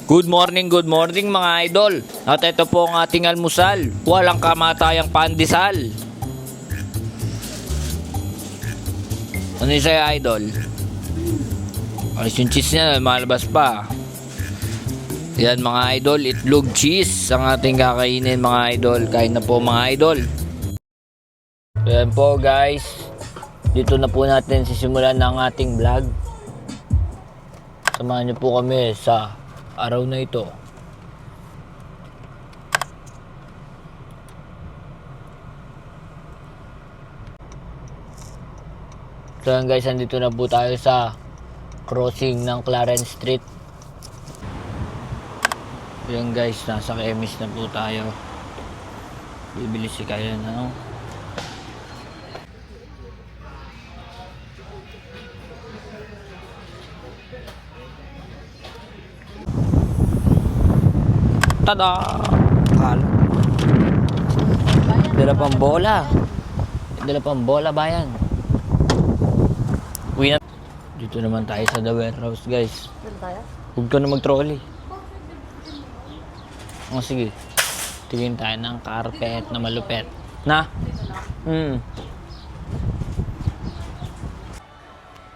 Good morning mga idol. At ito po ang ating almusal. Walang kamatayang pandesal. Ano yung sa'yo, idol? Alis yung cheese niya, malabas pa. Yan mga idol, itlog cheese ang ating kakainin mga idol. Kain na po mga idol. Yan po guys. Dito na po natin sisimulan ng ating vlog. Samahan niyo po kami sa araw na ito. So yan guys, andito na po tayo sa crossing ng Clarence Street. Yan guys, nasa Kemis na po tayo. Bibili si Kaya na. Tada! Kala. Dala pang bola. Dala pang bola bayan. Uwi na. Dito naman tayo sa The Warehouse guys. Huwag ka na mag-trolley. O sige. Tingin tayo ng carpet na malupet. Na?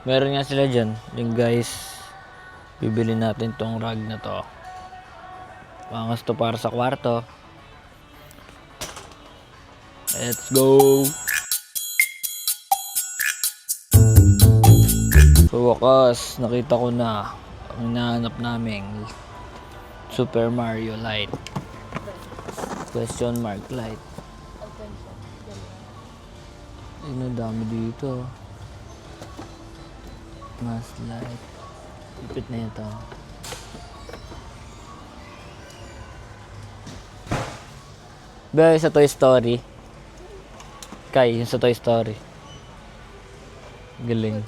Meron nga sila dyan. Yung guys, bibili natin tong rug na to. Pangas to para sa kwarto. Let's go! So wakas, nakita ko na ang hinahanap naming Super Mario Light. Question mark light. Ayun, dami dito. Mas light. Ipit na ito. Ba, sa Toy Story. Kay, yung sa Toy Story. Galing.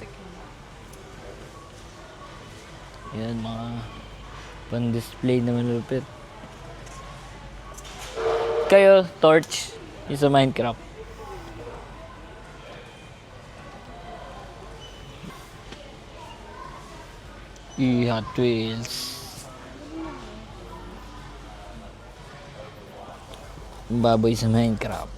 Yan, mga pan-display na malupit. Kayo, torch. Yung sa Minecraft. Hot Wheels. Baboy sa Minecraft.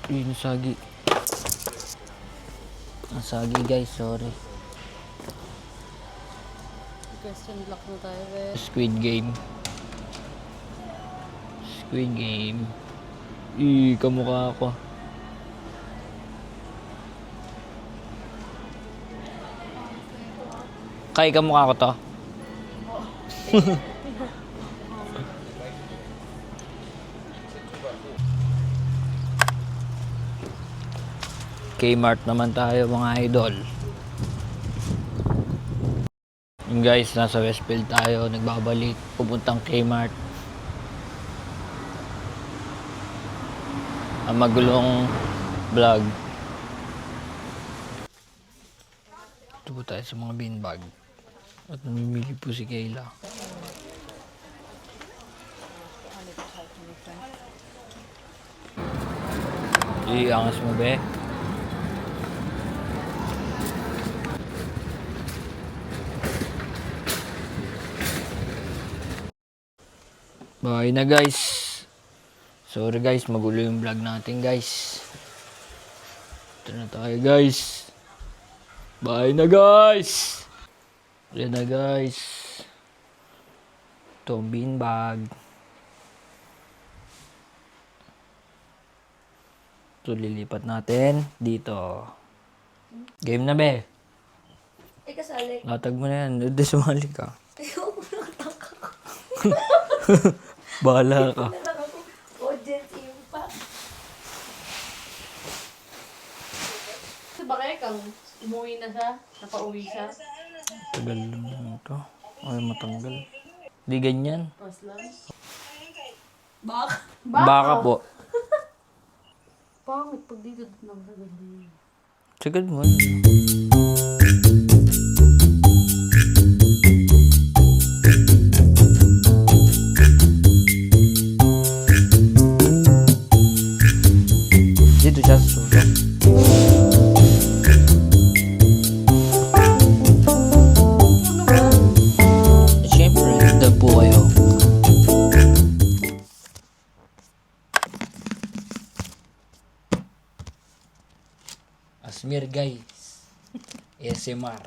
Yun, sagi. Ang sagi guys, sorry. Question block na tayo, eh. Squid Game. Squid Game. Kamukha ako. Kay, kamukha ko to. Kmart naman tayo mga idol. Yung guys, nasa Westfield tayo, nagbabalik, pupuntang Kmart. Ang magulong vlog. Ito po tayo sa mga beanbag. At namimili po si Kayla. Iangas mo be. Bye na guys. Sorry guys, magulo yung vlog natin guys. Ito na tayo guys. Bye na guys. Yan na guys. Ito ang beanbag. Ito lilipat natin dito. Game na be. Kasali. Latag mo na yan. Doon sumali ka. Ayaw mo nakatangka ko. Bahala ka. Audience impact. Sa bakit kang umuwi na siya? Napauwi siya? Tagal naman ito. Ay, matanggal. Di ganyan. Pas lang. Baka? Baka po. Pangit pag dito nang sa gabi. Sagad mo. Smear guys. ASMR.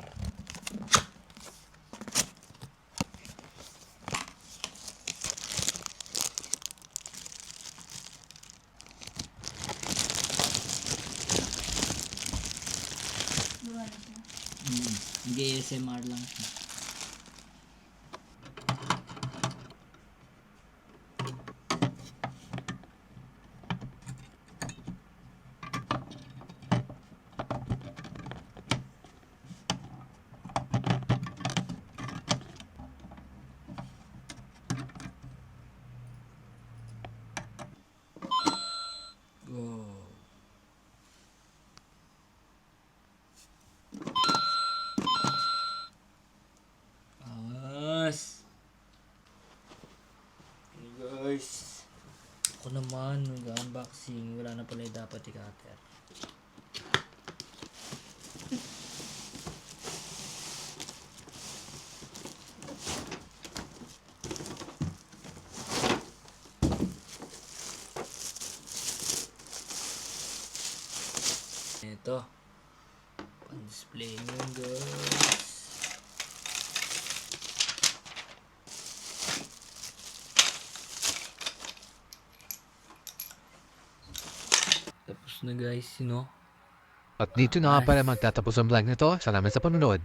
Hindi ASMR lang siya. Go. As. Okay guys. Ako naman, mag-unboxing. Wala na pala yung dapat i-cutter. Ito. Pan-display nyo guys. Tapos na guys, you know. At dito na pala magtatapos ang vlog nito. Salamat sa panunod.